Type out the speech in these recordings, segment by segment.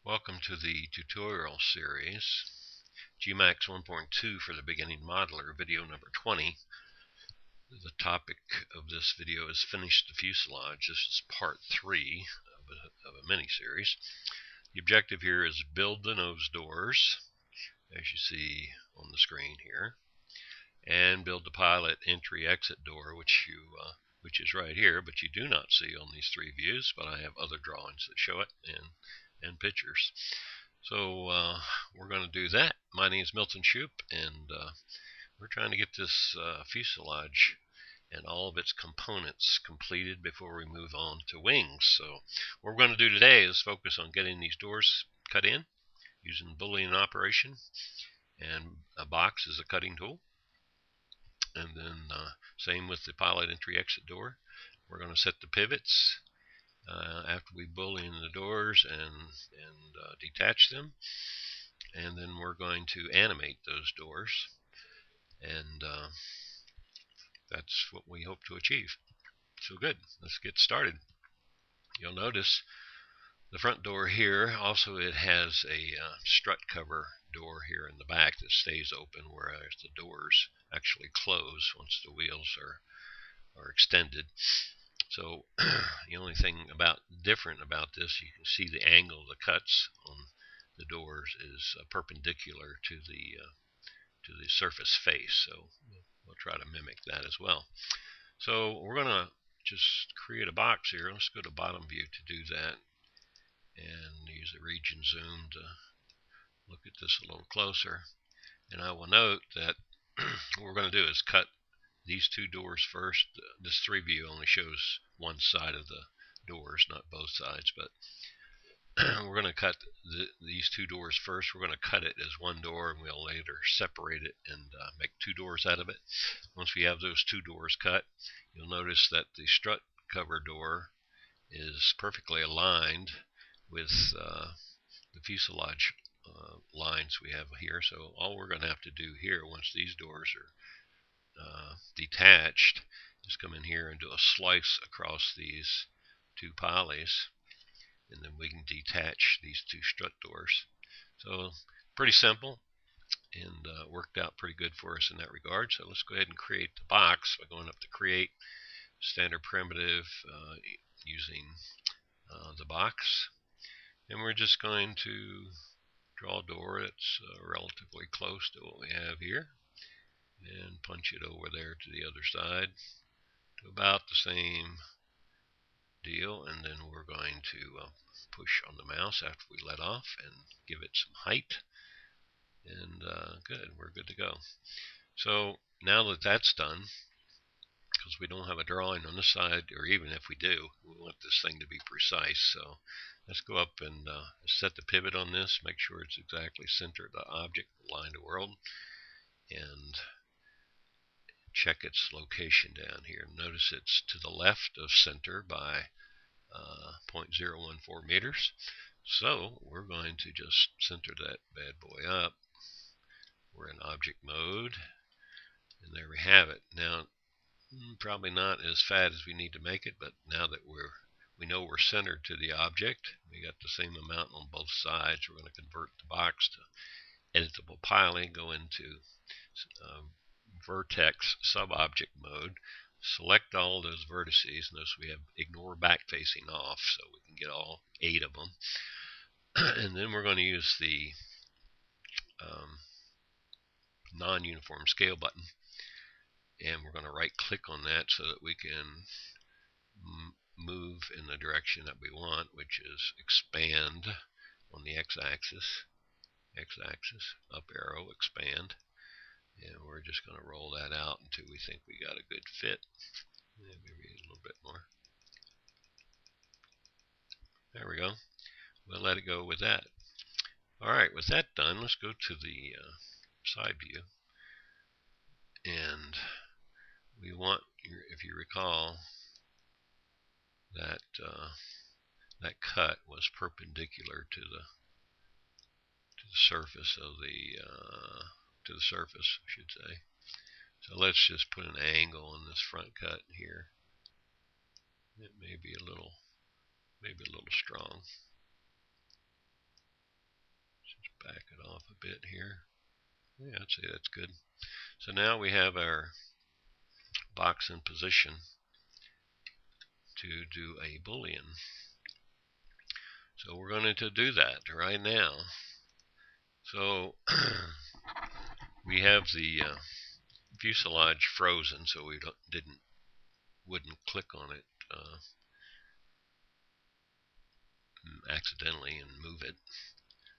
Welcome to the tutorial series, Gmax 1.2 for the beginning modeler, video number 20. The topic of this video is Finish the Fuselage. This is part 3 of a mini-series. The objective here is build the nose doors, as you see on the screen here, and build the pilot entry-exit door, which is right here, but you do not see on these 3 views, but I have other drawings that show it and pictures. So we're going to do that. My name is Milton Shupe, and we're trying to get this fuselage and all of its components completed before we move on to wings. So what we're going to do today is focus on getting these doors cut in using Boolean operation, and a box is a cutting tool. And then same with the pilot entry-exit door. We're going to set the pivots after we Boolean the doors and detach them, and then we're going to animate those doors, and that's what we hope to achieve. So good, let's get started. You'll notice the front door here, also it has a strut cover door here in the back that stays open, whereas the doors actually close once the wheels are extended. So the only thing different about this, you can see the angle of the cuts on the doors is perpendicular to the surface face. So we'll try to mimic that as well. So we're going to just create a box here. Let's go to bottom view to do that, and use the region zoom to look at this a little closer. And I will note that what we're going to do is cut these 2 doors first. This 3 view only shows one side of the doors, not both sides, but we're going to cut these 2 doors first. We're going to cut it as one door, and we'll later separate it and make 2 doors out of it. Once we have those 2 doors cut, you'll notice that the strut cover door is perfectly aligned with the fuselage lines we have here. So all we're going to have to do here, once these doors are detached, is come in here and do a slice across these 2 polys, and then we can detach these 2 strut doors. So pretty simple, and worked out pretty good for us in that regard. So let's go ahead and create the box by going up to create, standard primitive, using the box, and we're just going to draw a door that's relatively close to what we have here, and punch it over there to the other side to about the same deal. And then we're going to push on the mouse after we let off and give it some height, and good, we're good to go. So now that that's done, because we don't have a drawing on this side, or even if we do, we want this thing to be precise. So let's go up and set the pivot on this, make sure it's exactly center of the object, align to world, and check its location down here. Notice it's to the left of center by 0.014 meters. So we're going to just center that bad boy up. We're in object mode, and there we have it. Now, probably not as fat as we need to make it, but now that we know we're centered to the object, we got the same amount on both sides. We're going to convert the box to editable piling, go into vertex sub-object mode, select all those vertices. Notice we have ignore back facing off, so we can get all 8 of them. And then we're going to use the non-uniform scale button, and we're going to right click on that so that we can move in the direction that we want, which is expand on the x-axis, up arrow, expand. And we're just going to roll that out until we think we got a good fit. Maybe a little bit more. There we go. We'll let it go with that. Alright, with that done, let's go to the side view. And we want, if you recall, that that cut was perpendicular to the surface of the surface, I should say. So let's just put an angle on this front cut here. It may be a little strong. off a bit here. Yeah, I'd say that's good. So now we have our box in position to do a Boolean. So we're going to do that right now. So we have the fuselage frozen, so we wouldn't click on it accidentally and move it.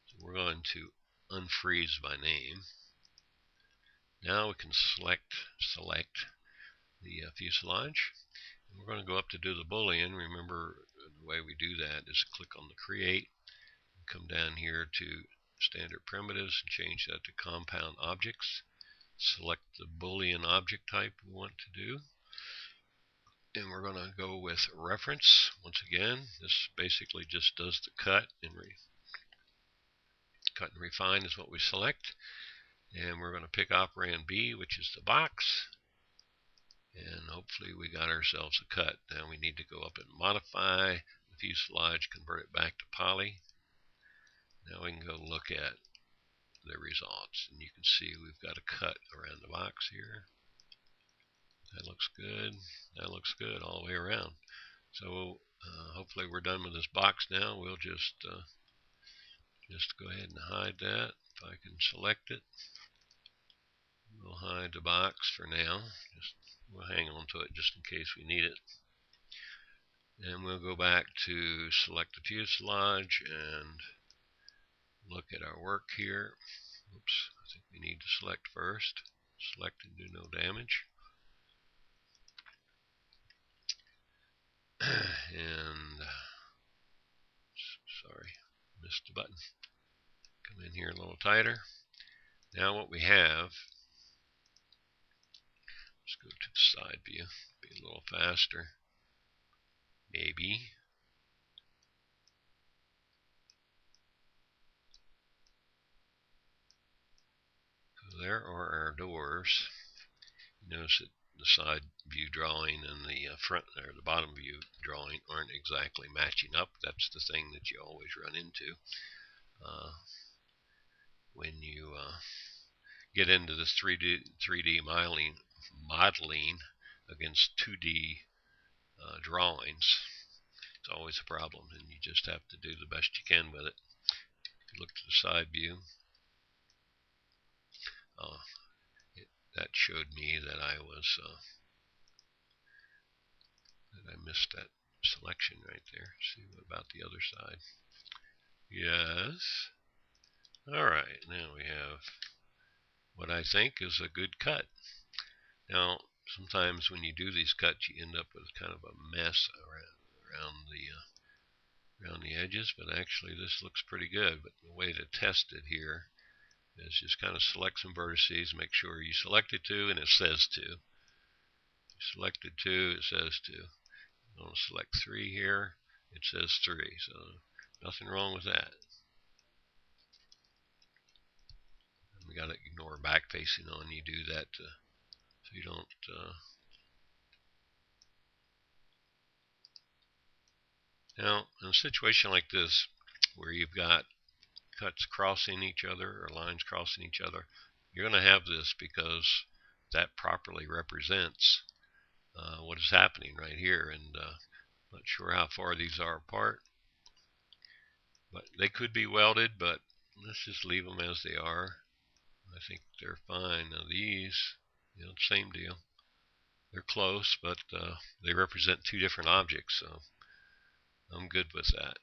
So we're going to unfreeze by name. Now we can select the fuselage. And we're going to go up to do the Boolean. Remember, the way we do that is click on the create, and come down here to standard primitives and change that to compound objects. Select the Boolean object type we want to do. And we're going to go with reference. Once again, this basically just does the cut and refine is what we select. And we're going to pick operand B, which is the box. And hopefully we got ourselves a cut. Now we need to go up and modify the fuselage, convert it back to poly. Now we can go look at the results. And you can see we've got a cut around the box here. That looks good. That looks good all the way around. So hopefully we're done with this box now. We'll just go ahead and hide that. If I can select it, we'll hide the box for now. We'll hang on to it just in case we need it. And we'll go back to select the fuselage and look at our work here. Oops, I think we need to select first. Select and do no damage. And sorry, missed the button. Come in here a little tighter. Now what we have, let's go to the side view, be a little faster, maybe. So there are our doors. You notice that the side view drawing and the front or the bottom view drawing aren't exactly matching up. That's the thing that you always run into when you get into this 3D modeling against 2D drawings. It's always a problem, and you just have to do the best you can with it. If you look to the side view, that showed me that I missed that selection right there. See, what about the other side? Yes. Alright, now we have what I think is a good cut. Now, sometimes when you do these cuts, you end up with kind of a mess around the edges, but actually this looks pretty good. But the way to test it here is just kind of select some vertices, make sure you selected 2 and it says 2. You selected 2, it says 2. I'm going to select 3 here, it says 3. So nothing wrong with that. And we got to ignore back facing on. You do that so you don't now in a situation like this where you've got cuts crossing each other or lines crossing each other, you're going to have this because that properly represents what is happening right here. And not sure how far these are apart, but they could be welded, but let's just leave them as they are. I think they're fine. Now these, you know, same deal. They're close, but they represent 2 different objects, so I'm good with that.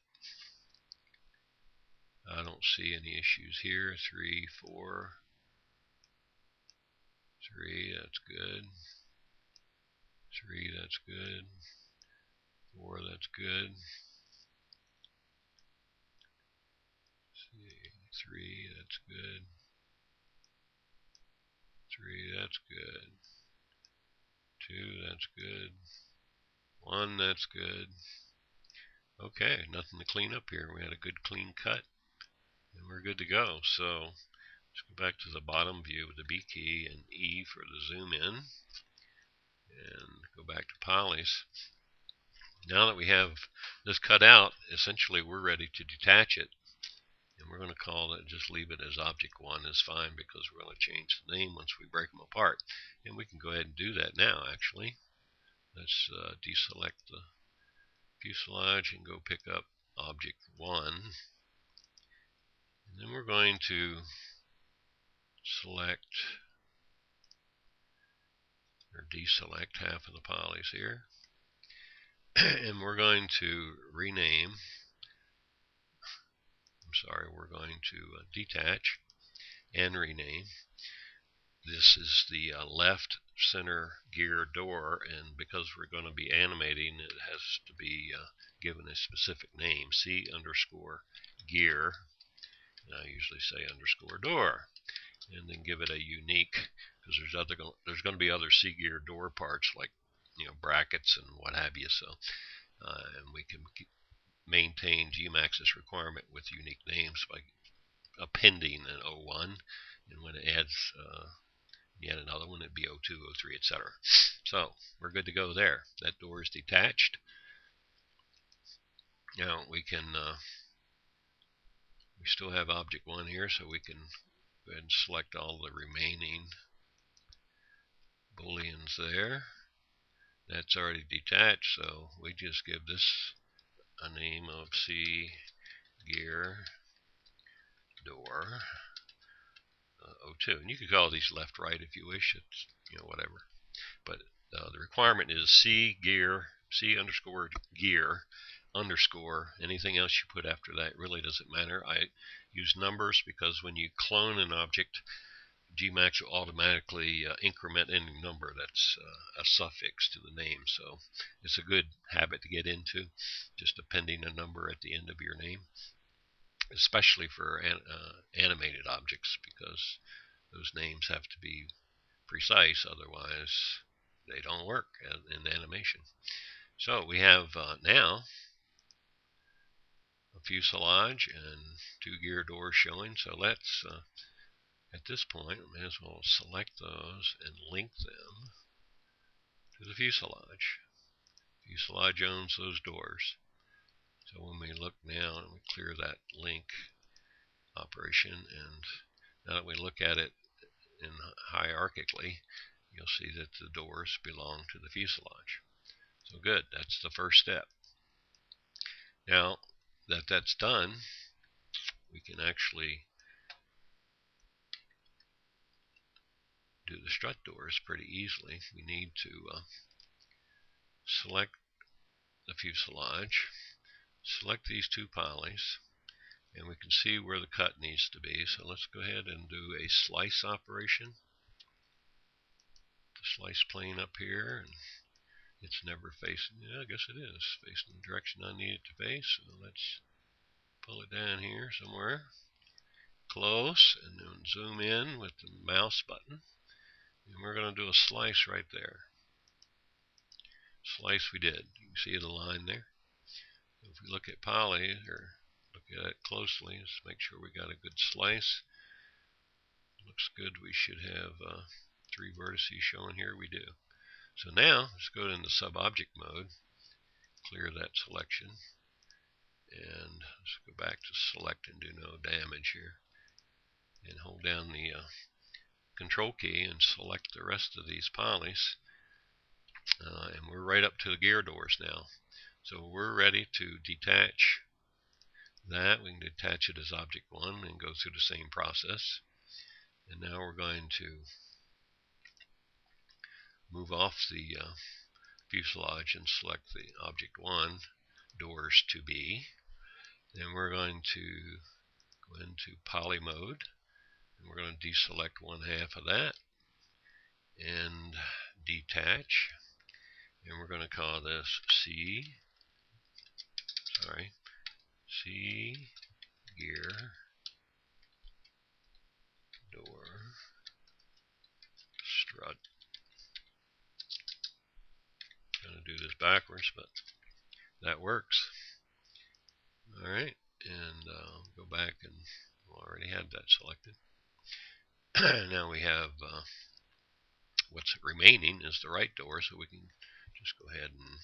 I don't see any issues here. 3, 4, 3, that's good. 3, that's good. 4, that's good. 3, that's good. 3, that's good. 2, that's good. 1, that's good. Okay, nothing to clean up here. We had a good clean cut, and we're good to go. So let's go back to the bottom view with the B key and E for the zoom in, and go back to polys. Now that we have this cut out, essentially we're ready to detach it. And we're going to call it, just leave it as object 1 is fine, because we're going to change the name once we break them apart. And we can go ahead and do that now, actually. Let's deselect the fuselage and go pick up object 1. And then we're going to select or deselect half of the polys here. And we're going to rename, we're going to detach and rename. This is the left center gear door, and because we're going to be animating, it has to be given a specific name, C underscore gear, and I usually say underscore door, and then give it a unique, because there's going to be other C gear door parts like brackets and what have you, so and we can maintain Gmax's requirement with unique names by appending an 01, and when it adds yet another one, it'd be 02, 03, etc. So we're good to go there. That door is detached. Now we can we still have object 1 here, so we can go ahead and select all the remaining booleans there. That's already detached, so we just give this a name of C gear door 02, and you can call these left, right if you wish. It's whatever, but the requirement is C underscore gear underscore. Anything else you put after that really doesn't matter. I use numbers because when you clone an object, Gmax will automatically increment any number that's a suffix to the name. So it's a good habit to get into, just appending a number at the end of your name, especially for animated objects, because those names have to be precise, otherwise they don't work in animation. So we have now a fuselage and 2 gear doors showing. So let's at this point, we may as well select those and link them to the fuselage. Fuselage owns those doors. So when we look now and we clear that link operation, and now that we look at it in hierarchically, you'll see that the doors belong to the fuselage. So good, that's the first step. Now that that's done, we can actually do the strut doors pretty easily. We need to select the fuselage, select these 2 polys, and we can see where the cut needs to be. So let's go ahead and do a slice operation. The slice plane up here, and it's never facing, I guess it is facing the direction I need it to face. So let's pull it down here somewhere close, and then zoom in with the mouse button, and we're going to do a slice right there. Slice we did. You can see the line there. So if we look at poly, or look at it closely, let's make sure we got a good slice. Looks good. We should have 3 vertices showing here. We do. So now let's go into sub-object mode, clear that selection, and let's go back to select and do no damage here, and hold down the control key and select the rest of these polys, and we're right up to the gear doors now. So we're ready to detach that. We can detach it as object 1 and go through the same process. And now we're going to move off the fuselage and select the object 1 doors to be. Then we're going to go into poly mode, and we're going to deselect 1/2 of that and detach, and we're going to call this C gear door strut. I'm going to do this backwards, but that works. Alright, and go back, and we already had that selected. Now we have what's remaining is the right door, so we can just go ahead and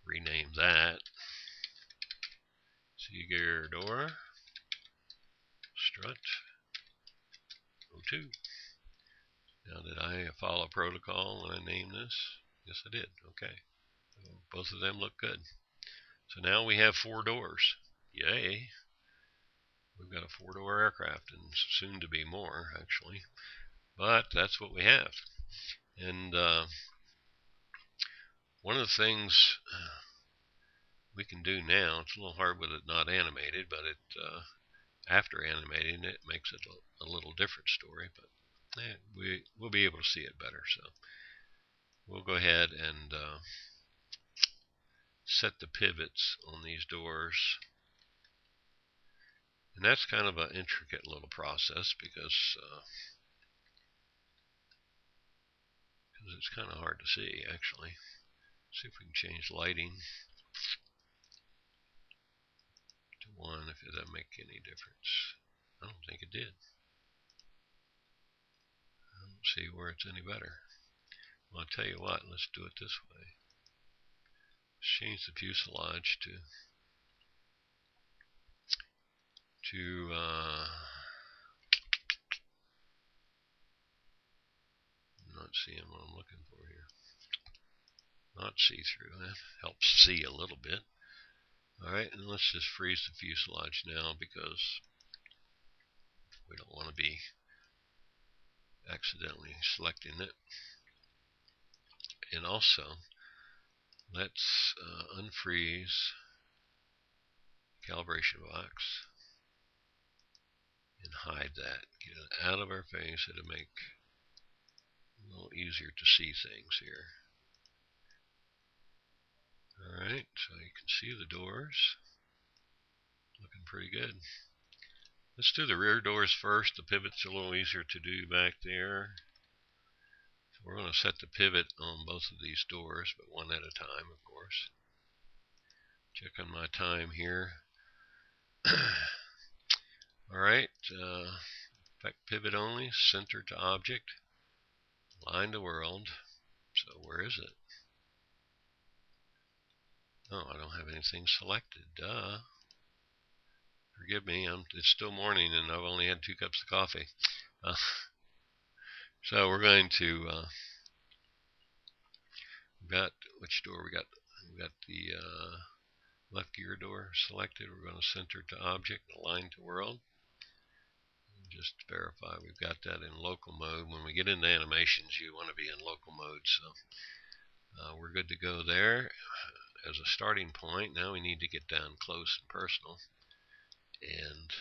rename that C gear door. strut 02. Now, did I follow protocol when I named this? Yes, I did. Okay. So both of them look good. So now we have 4 doors. Yay. We've got a 4-door aircraft, and soon to be more, actually. But that's what we have. And one of the things we can do now, it's a little hard with it not animated, but it after animating it makes it a little different story. But we'll be able to see it better. So we'll go ahead and set the pivots on these doors. And that's kind of an intricate little process because it's kind of hard to see, actually. See if we can change lighting to 1 if it doesn't make any difference. I don't think it did. I don't see where it's any better. Well, I'll tell you what, let's do it this way. Let's change the fuselage to I'm not seeing what I'm looking for here. Not see-through. That helps see a little bit. Alright, and let's just freeze the fuselage now because we don't want to be accidentally selecting it. And also, let's unfreeze calibration box and hide that. Get it out of our face. It'll make it a little easier to see things here. Alright, so you can see the doors. Looking pretty good. Let's do the rear doors first. The pivot's a little easier to do back there. So we're going to set the pivot on both of these doors, but one at a time, of course. Check on my time here. Alright, effect pivot only, center to object, line to world. So where is it? Oh, I don't have anything selected. Duh. Forgive me, it's still morning and I've only had 2 cups of coffee. So we're going to, we've got, which door we got? We got the left gear door selected. We're going to center to object, align to world. Just to verify we've got that in local mode. When we get into animations, you want to be in local mode. So we're good to go there. As a starting point, now we need to get down close and personal. And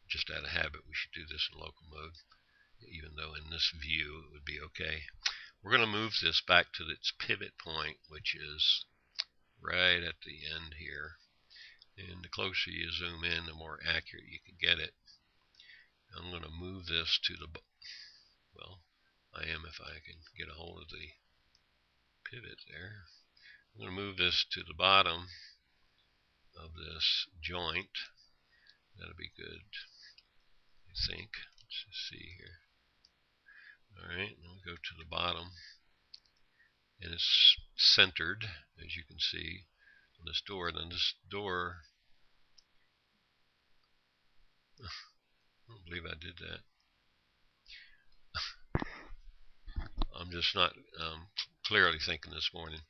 just out of habit, we should do this in local mode, even though in this view it would be okay. We're going to move this back to its pivot point, which is right at the end here. And the closer you zoom in, the more accurate you can get it. I'm going to move this to the, well, I am if I can get a hold of the pivot there. I'm going to move this to the bottom of this joint. That'll be good, I think. Let's just see here. Alright, now we go to the bottom. And it's centered, as you can see, on this door. Then this door, I don't believe I did that. I'm just not clearly thinking this morning.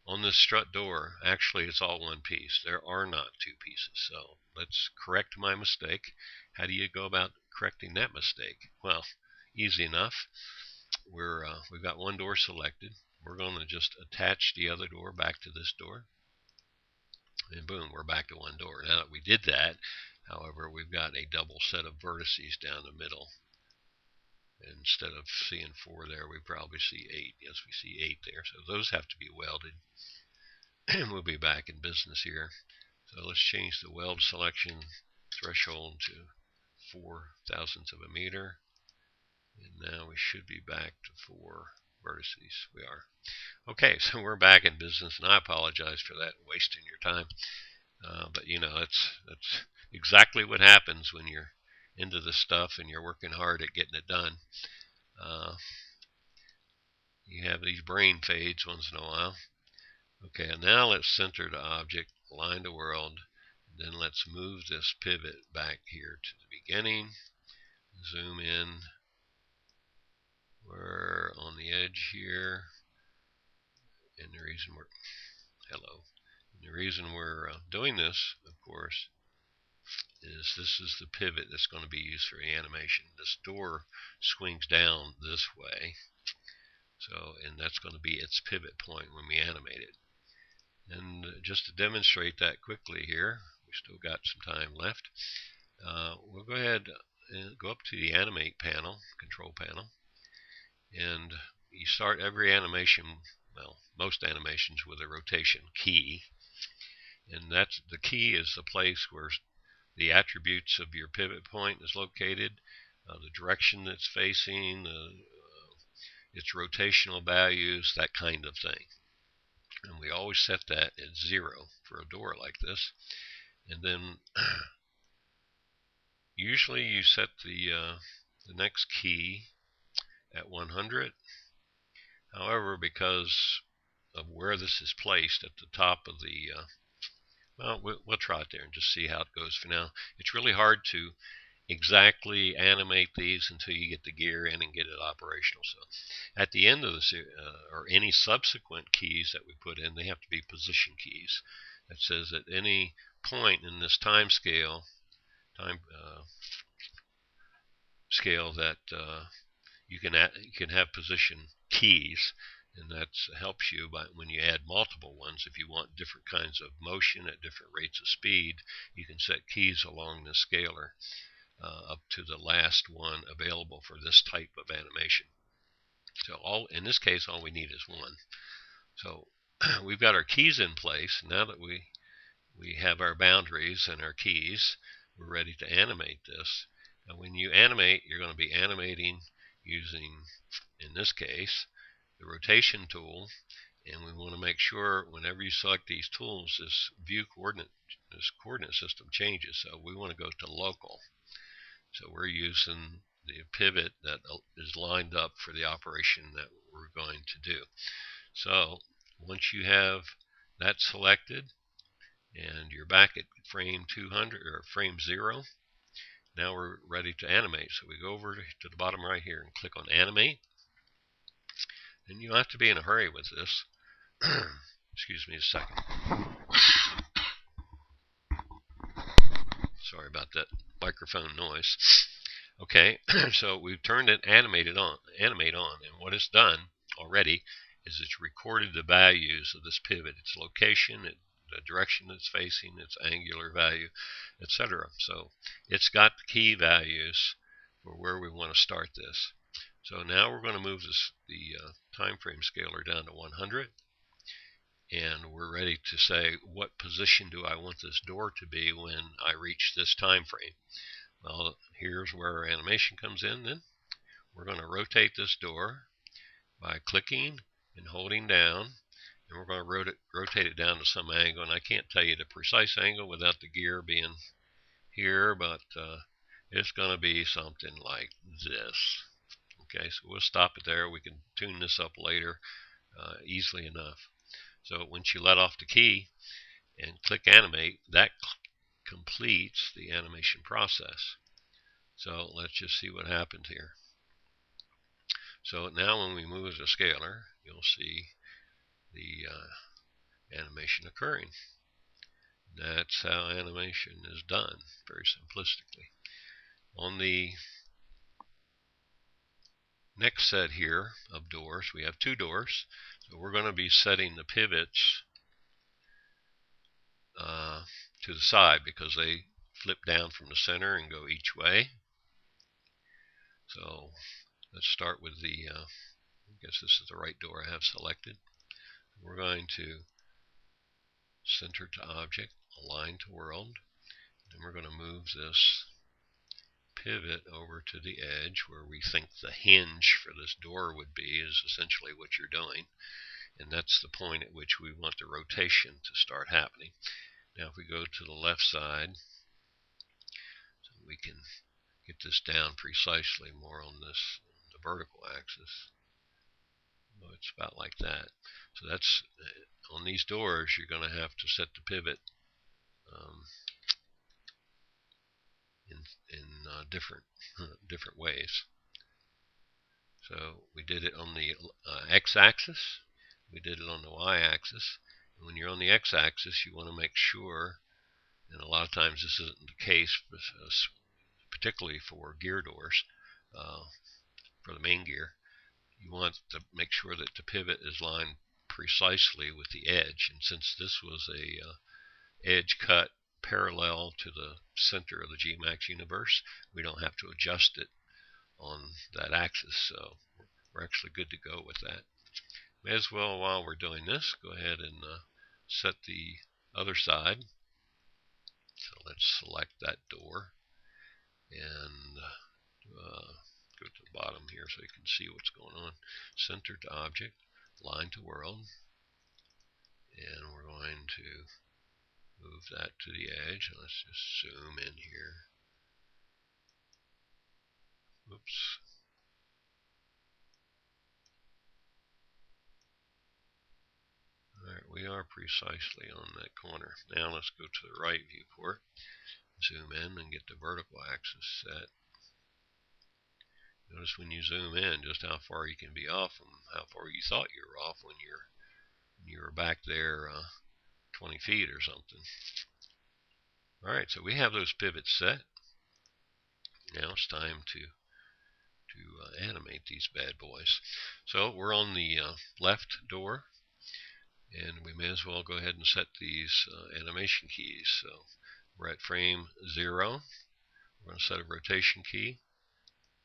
On this strut door, actually it's all one piece. There are not 2 pieces. So let's correct my mistake. How do you go about correcting that mistake? Well, easy enough. We've got one door selected. We're going to just attach the other door back to this door. And boom, we're back to one door. Now that we did that, however, we've got a double set of vertices down the middle. Instead of seeing 4 there, we probably see 8. Yes, we see 8 there. So those have to be welded. And we'll be back in business here. So let's change the weld selection threshold to 4 thousandths of a meter. And now we should be back to 4 vertices. We are. Okay, so we're back in business, and I apologize for that, wasting your time. But you know, that's exactly what happens when you're into this stuff and you're working hard at getting it done. You have these brain fades once in a while. Okay, and now let's center the object, align to world. then let's move this pivot back here to the beginning. Zoom in. We're on the edge here, and the reason we're doing this, of course, is this is the pivot that's going to be used for the animation. This door swings down this way, and that's going to be its pivot point when we animate it. And just to demonstrate that quickly here, we still got some time left. We'll go ahead and go up to the Animate panel, Control Panel, and you start every animation, well, most animations, with a rotation key. And that's the key is the place where the attributes of your pivot point is located, the direction it's facing, its rotational values, that kind of thing. And we always set that at 0 for a door like this. And then usually you set the next key at 100. However, because of where this is placed at the top of the well, we'll try it there and just see how it goes for now. It's really hard to exactly animate these until you get the gear in and get it operational. So at the end of the or any subsequent keys that we put in, they have to be position keys. That says at any point in this time scale that you can have position keys, and that helps you when you add multiple ones. If you want different kinds of motion at different rates of speed, you can set keys along the scaler up to the last one available for this type of animation. So in this case, all we need is one. So we've got our keys in place. Now that we have our boundaries and our keys, we're ready to animate this. Now when you animate, you're going to be animating using, in this case, the rotation tool, and we want to make sure whenever you select these tools, this coordinate system changes. So we want to go to local. So we're using the pivot that is lined up for the operation that we're going to do. So once you have that selected and you're back at frame 200 or frame 0, now we're ready to animate. So we go over to the bottom right here and click on Animate. And you don't have to be in a hurry with this. Excuse me a second. Sorry about that microphone noise. Okay, so we've turned it Animate on, and what it's done already is it's recorded the values of this pivot, its location, the direction it's facing, its angular value, etc. So it's got the key values for where we want to start this. So now we're going to move the time frame scaler down to 100, and we're ready to say what position do I want this door to be when I reach this time frame. Well, here's where our animation comes in. Then we're going to rotate this door by clicking and holding down, and we're going to rotate it down to some angle, and I can't tell you the precise angle without the gear being here, but it's going to be something like this. Okay, so we'll stop it there. We can tune this up later easily enough. So once you let off the key and click Animate, that completes the animation process. So let's just see what happens here. So now when we move the scaler, you'll see the animation occurring. That's how animation is done, very simplistically. On the next set here of doors, we have 2 doors. So we're going to be setting the pivots to the side because they flip down from the center and go each way. So let's start with the, I guess this is the right door I have selected. We're going to center to object, align to world, and we're going to move this pivot over to the edge where we think the hinge for this door would be, is essentially what you're doing. And that's the point at which we want the rotation to start happening. Now if we go to the left side, so we can get this down precisely more on this, the vertical axis. So it's about like that. So that's, on these doors, you're going to have to set the pivot in different ways. So we did it on the x-axis, we did it on the y-axis. And when you're on the x-axis, you want to make sure, and a lot of times this isn't the case, particularly for gear doors, for the main gear, you want to make sure that the pivot is lined precisely with the edge. And since this was a edge cut parallel to the center of the Gmax universe, we don't have to adjust it on that axis, so we're actually good to go with that. May as well, while we're doing this, go ahead and set the other side. So let's select that door and go to the bottom here so you can see what's going on. Center to object, line to world, and we're going to move that to the edge. Let's just zoom in here. Oops. Alright, we are precisely on that corner. Now let's go to the right viewport, zoom in and get the vertical axis set. Notice when you zoom in just how far you can be off from how far you thought you were off when you were back there 20 feet or something. Alright, so we have those pivots set. Now it's time to animate these bad boys. So we're on the left door, and we may as well go ahead and set these animation keys. So we're at frame 0. We're going to set a rotation key.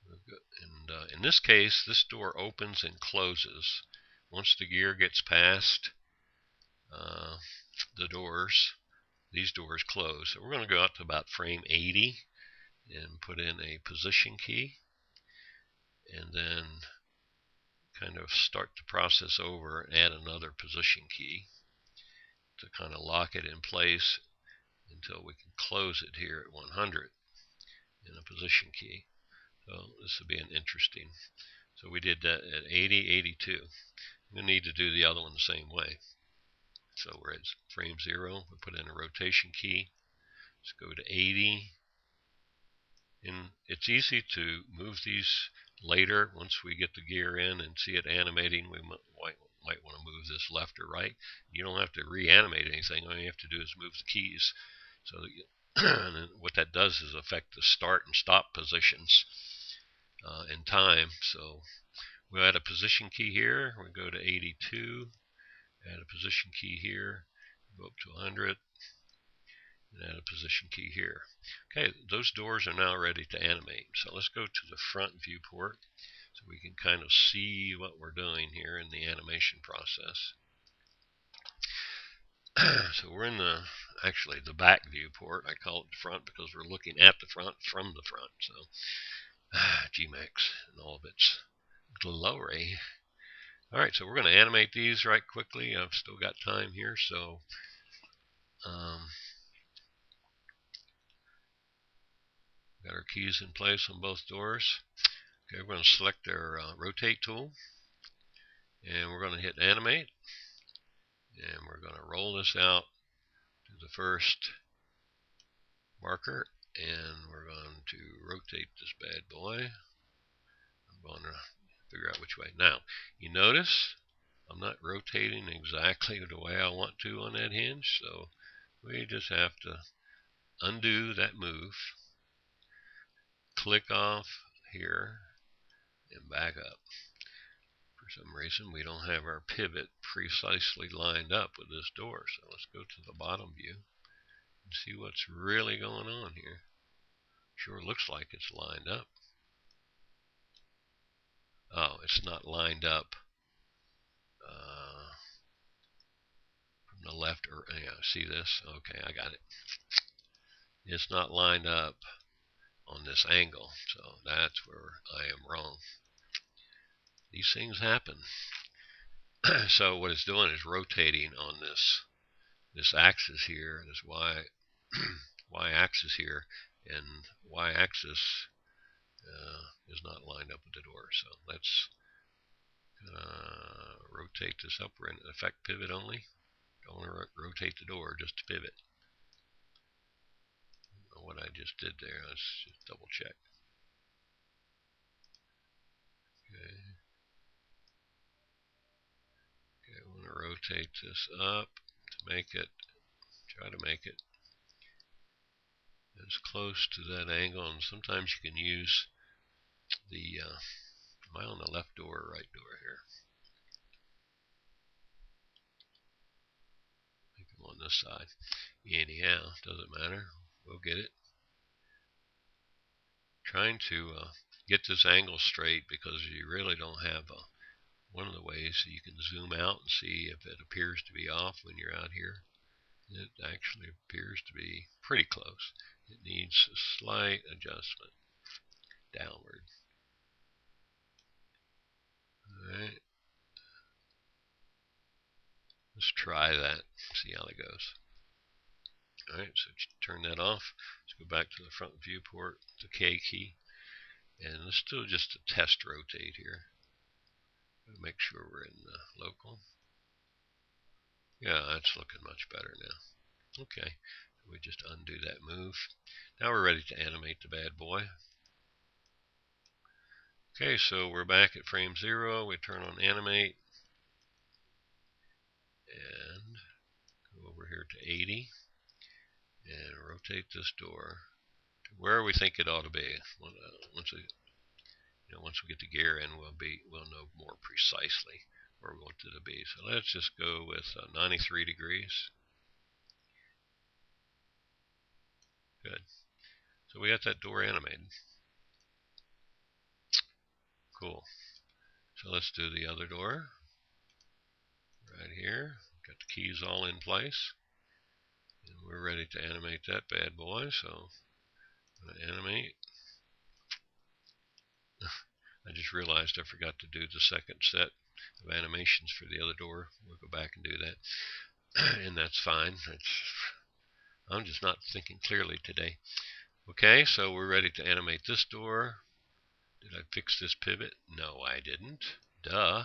And in this case, this door opens and closes. Once the gear gets past the doors, these doors close. So we're going to go out to about frame 80 and put in a position key, and then kind of start the process over and add another position key to kind of lock it in place until we can close it here at 100 in a position key. So this will be an interesting. So we did that at 80, 82. We need to do the other one the same way. So we're at frame 0. We put in a rotation key. Let's go to 80. And it's easy to move these later once we get the gear in and see it animating. We might want to move this left or right. You don't have to reanimate anything. All you have to do is move the keys. So that and what that does is affect the start and stop positions in time. So we'll add a position key here. We go to 82. Add a position key here. Go up to 100. And add a position key here. Okay, those doors are now ready to animate. So let's go to the front viewport so we can kind of see what we're doing here in the animation process. So we're in actually the back viewport. I call it the front because we're looking at the front from the front. So Gmax and all of its glory. Alright, so we're going to animate these right quickly. I've still got time here, so got our keys in place on both doors. Okay, we're going to select our rotate tool, and we're going to hit animate, and we're going to roll this out to the first marker, and we're going to rotate this bad boy. I'm going to figure out which way. Now, you notice I'm not rotating exactly the way I want to on that hinge, so we just have to undo that move, click off here, and back up. For some reason, we don't have our pivot precisely lined up with this door, so let's go to the bottom view and see what's really going on here. Sure looks like it's lined up. Oh, it's not lined up from the left, or yeah, see this? Okay, I got it. It's not lined up on this angle, so that's where I am wrong. These things happen. So what it's doing is rotating on this axis here, this y-axis here, and y-axis is not lined up with the door. So let's rotate this up. We're in effect pivot only. Don't want to rotate the door, just to pivot. what I just did there. Let's just double check. Okay. Okay, I want to rotate this up to make it, try to make it as close to that angle. And sometimes you can use the, am I on the left door or right door here? I think I'm on this side. Anyhow, doesn't matter. We'll get it. Trying to get this angle straight because you really don't have one of the ways you can zoom out and see if it appears to be off when you're out here. It actually appears to be pretty close. It needs a slight adjustment downward. Alright. Let's try that, see how it goes. Alright, so turn that off. Let's go back to the front viewport, the K key, and let's do just a test rotate here. Make sure we're in the local. Yeah, that's looking much better now. Okay, we just undo that move. Now we're ready to animate the bad boy. Okay, so we're back at frame 0. We turn on Animate and go over here to 80 and rotate this door to where we think it ought to be. Once we get the gear in, we'll know more precisely where we want it to be. So let's just go with 93 degrees. Good. So we got that door animated. Cool. So let's do the other door. Right here. Got the keys all in place. And we're ready to animate that bad boy. So I'm going to animate. I just realized I forgot to do the second set of animations for the other door. We'll go back and do that. And that's fine. I'm just not thinking clearly today. Okay, so we're ready to animate this door. Did I fix this pivot? No, I didn't. Duh.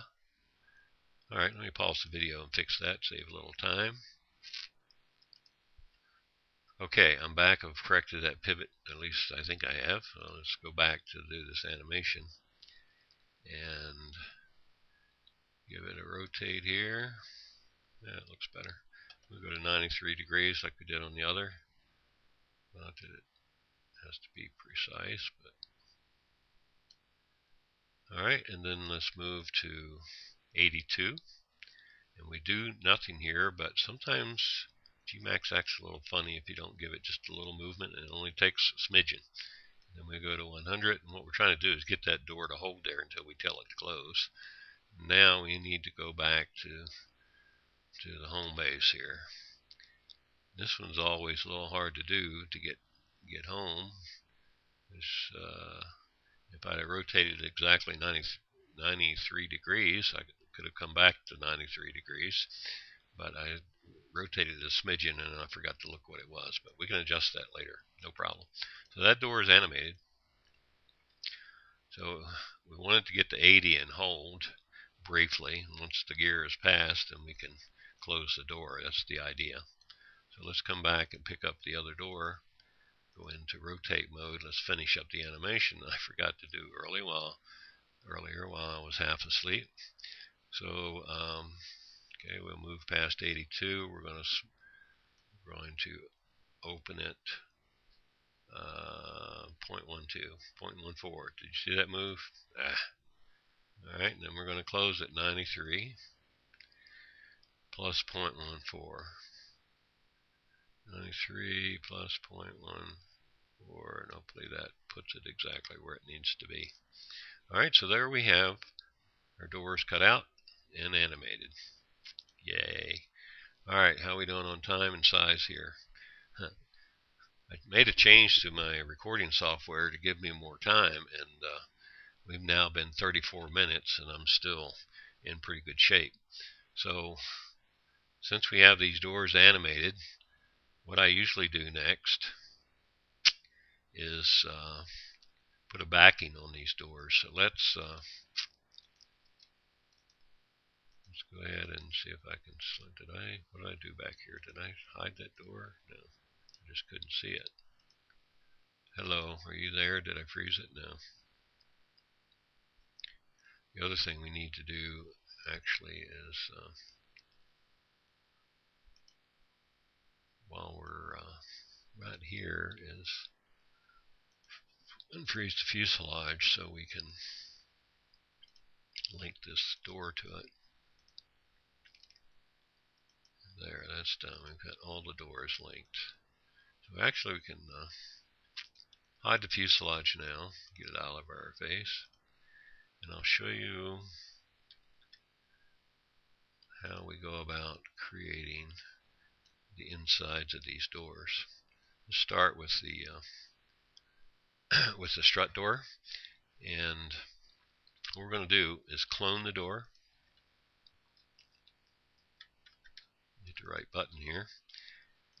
Alright, let me pause the video and fix that, save a little time. Okay, I'm back. I've corrected that pivot. At least I think I have. So let's go back to do this animation. And give it a rotate here. Yeah, it looks better. We'll go to 93 degrees like we did on the other. Not that it has to be precise, but alright, and then let's move to 82. And we do nothing here, but sometimes Gmax acts a little funny if you don't give it just a little movement, and it only takes a smidgen. Then we go to 100, and what we're trying to do is get that door to hold there until we tell it to close. Now we need to go back to the home base here. This one's always a little hard to do to get home. If I had rotated exactly 93 degrees, I could have come back to 93 degrees, but I rotated a smidgen and I forgot to look what it was, but we can adjust that later, no problem. So that door is animated. So we wanted to get to 80 and hold briefly. Once the gear is passed, then we can close the door. That's the idea. So let's come back and pick up the other door. Go into rotate mode. Let's finish up the animation I forgot to do earlier while I was half asleep. So okay, we'll move past 82. We're going to open it 0.12, 0.14. Did you see that move? Alright, and then we're going to close at 93 plus 0.14. 93 plus 0.14, and hopefully that puts it exactly where it needs to be. Alright, so there we have our doors cut out and animated. Yay. Alright, how are we doing on time and size here? I made a change to my recording software to give me more time, and we've now been 34 minutes and I'm still in pretty good shape. So since we have these doors animated, what I usually do next is put a backing on these doors. So let's go ahead and see if I can what did I do back here? Did I hide that door? No, I just couldn't see it. Hello, are you there? Did I freeze it? No. The other thing we need to do actually is while we're right here is unfreeze the fuselage so we can link this door to it. There, that's done. We've got all the doors linked. So actually we can hide the fuselage now, get it out of our face, and I'll show you how we go about creating the insides of these doors. We'll start with the with the strut door, and what we're going to do is clone the door. Hit the right button here,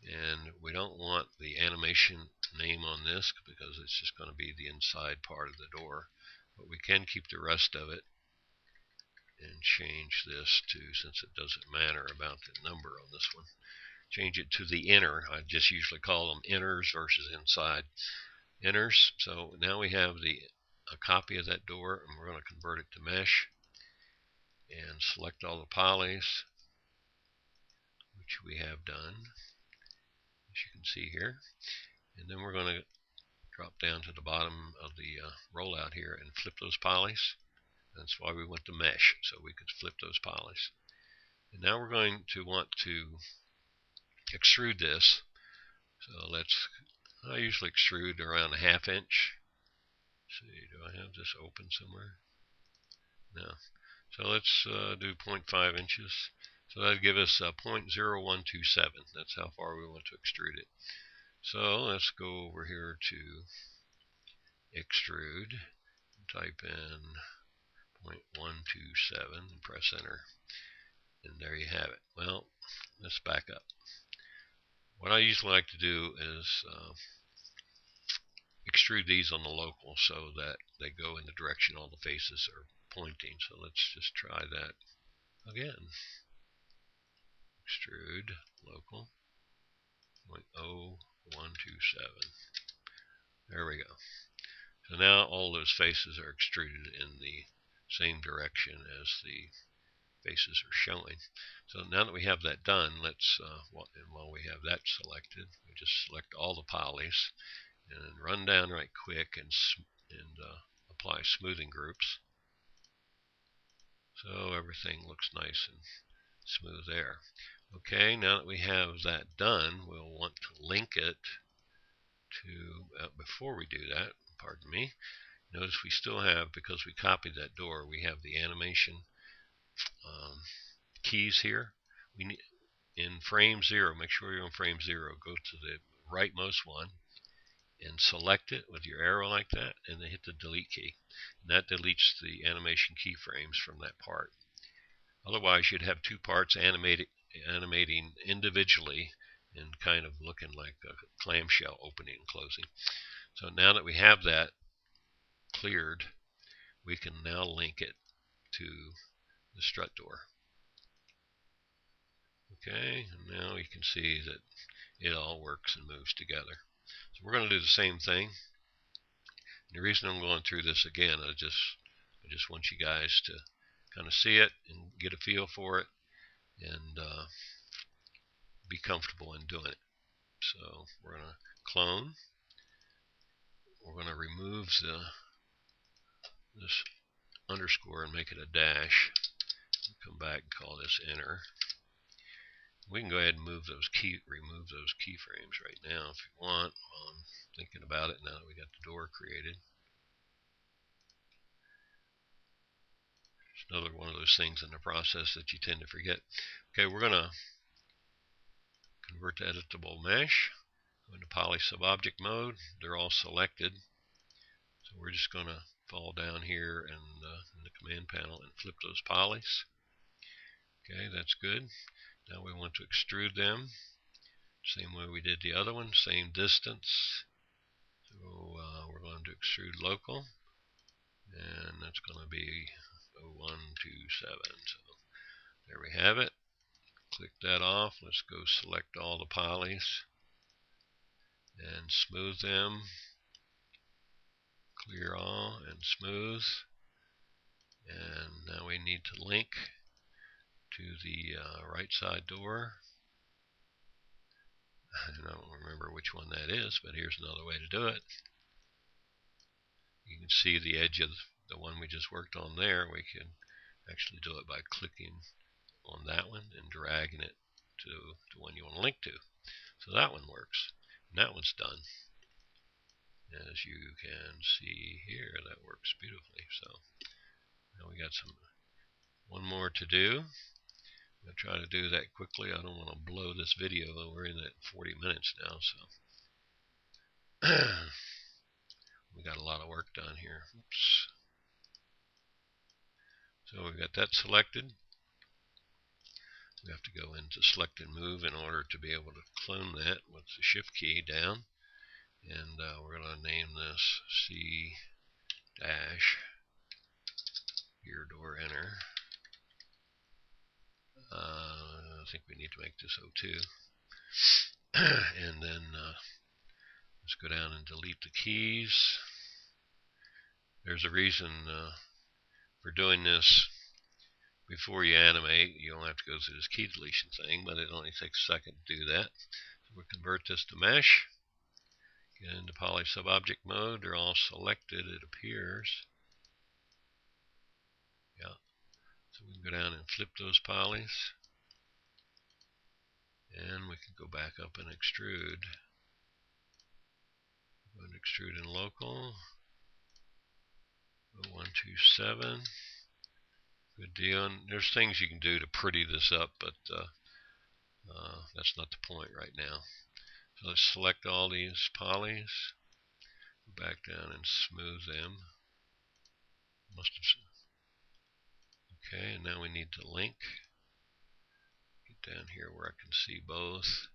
and we don't want the animation name on this because it's just going to be the inside part of the door, but we can keep the rest of it and change this to, since it doesn't matter about the number on this one, change it to the inner. I just usually call them inners versus inside. Inners. So now we have a copy of that door, and we're going to convert it to mesh and select all the polys, which we have done, as you can see here. And then we're going to drop down to the bottom of the rollout here and flip those polys. That's why we went to mesh, so we could flip those polys. And now we're going to want to extrude this. So I usually extrude around a 1/2 inch. Let's see, do I have this open somewhere? No. So let's do 0.5 inches. So that'll give us 0.0127. That's how far we want to extrude it. So let's go over here to extrude, type in 0.127 and press enter. And there you have it. Well, let's back up. What I usually like to do is extrude these on the local so that they go in the direction all the faces are pointing. So let's just try that again. Extrude local 0.0127. There we go. So now all those faces are extruded in the same direction as the faces are showing. So now that we have that done, let's while we have that selected, we just select all the polys and run down right quick and apply smoothing groups. So everything looks nice and smooth there. Okay, now that we have that done, we'll want to link it to, before we do that, pardon me, notice we still have, because we copied that door, we have the animation keys here. We need, in frame 0, make sure you're on frame 0, go to the rightmost one and select it with your arrow like that, and then hit the delete key. And that deletes the animation keyframes from that part. Otherwise, you'd have two parts animating individually and kind of looking like a clamshell opening and closing. So now that we have that cleared, we can now link it to the strut door. Okay, and now you can see that it all works and moves together. So we're going to do the same thing. And the reason I'm going through this again, I just want you guys to kind of see it and get a feel for it and be comfortable in doing it. So we're going to clone. We're going to remove this underscore and make it a dash. Come back and call this enter. We can go ahead and remove those keyframes right now if you want. I'm thinking about it now that we got the door created. It's another one of those things in the process that you tend to forget. Okay, we're going to convert to editable mesh. Go into poly subobject mode. They're all selected. So we're just going to fall down here and in the command panel and flip those polys. Okay, that's good. Now we want to extrude them. Same way we did the other one, same distance. So we're going to extrude local, and that's going to be 0127. So there we have it. Click that off. Let's go select all the polys and smooth them. clear all and smooth. And now we need to link to the right side door. I don't remember which one that is, but here's another way to do it. You can see the edge of the one we just worked on there. We can actually do it by clicking on that one and dragging it to the one you want to link to. So that one works, and that one's done. As you can see here, that works beautifully. So now we got one more to do. I'm going to try to do that quickly. I don't want to blow this video. We're in at 40 minutes now, so we got a lot of work done here. Oops. So we've got that selected. We have to go into select and move in order to be able to clone that with the shift key down. And we're going to name this C dash gear door enter. I think we need to make this 02. And then let's go down and delete the keys. There's a reason for doing this before you animate. You don't have to go through this key deletion thing, but it only takes a second to do that. So we'll convert this to mesh. Get into poly subobject mode. They're all selected, it appears. Yeah. So we can go down and flip those polys. And we can go back up and extrude. Go and extrude in local. 127. Good deal. And there's things you can do to pretty this up, but that's not the point right now. So let's select all these polys, go back down and smooth them. Okay, and now we need to link. Get down here where I can see both.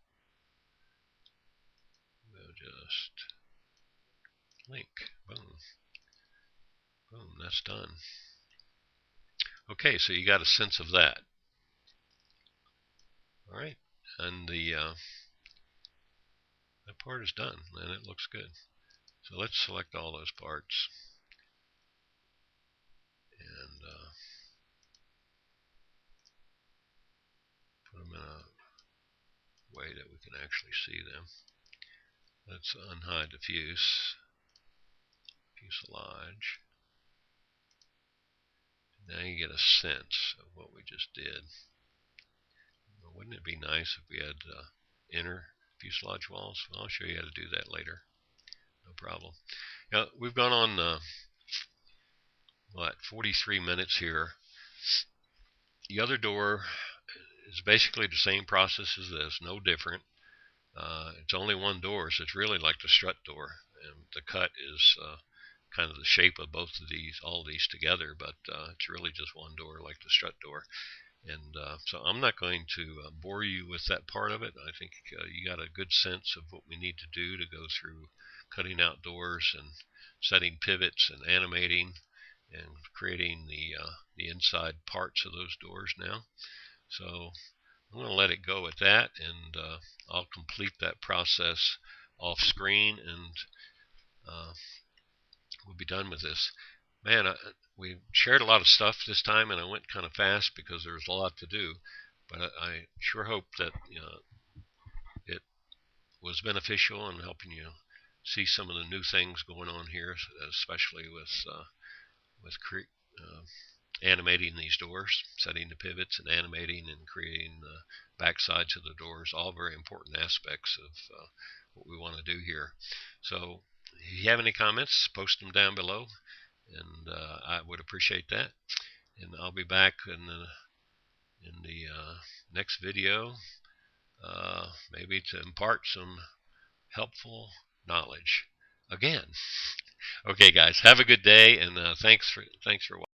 We'll just link. Boom. Boom, that's done. Okay, so you got a sense of that. All right, and that part is done, and it looks good. So let's select all those parts and put them in a way that we can actually see them. Let's unhide the fuselage. Now you get a sense of what we just did. Well, wouldn't it be nice if we had inner fuselage walls? Well, I'll show you how to do that later. No problem. Now, we've gone on, 43 minutes here. The other door is basically the same process as this, no different. It's only one door, so it's really like the strut door. And the cut is kind of the shape of both of these, all these together, but it's really just one door like the strut door. And so I'm not going to bore you with that part of it. I think you got a good sense of what we need to do to go through cutting out doors and setting pivots and animating and creating the inside parts of those doors now. So I'm going to let it go at that, and I'll complete that process off screen, and we'll be done with this. Man, we shared a lot of stuff this time, and I went kind of fast because there was a lot to do, but I sure hope that it was beneficial in helping you see some of the new things going on here, especially with animating these doors, setting the pivots and animating and creating the back sides of the doors, all very important aspects of what we want to do here. So if you have any comments, post them down below, and I would appreciate that. And I'll be back in the next video, maybe to impart some helpful knowledge again. Okay, guys, have a good day, and thanks for watching.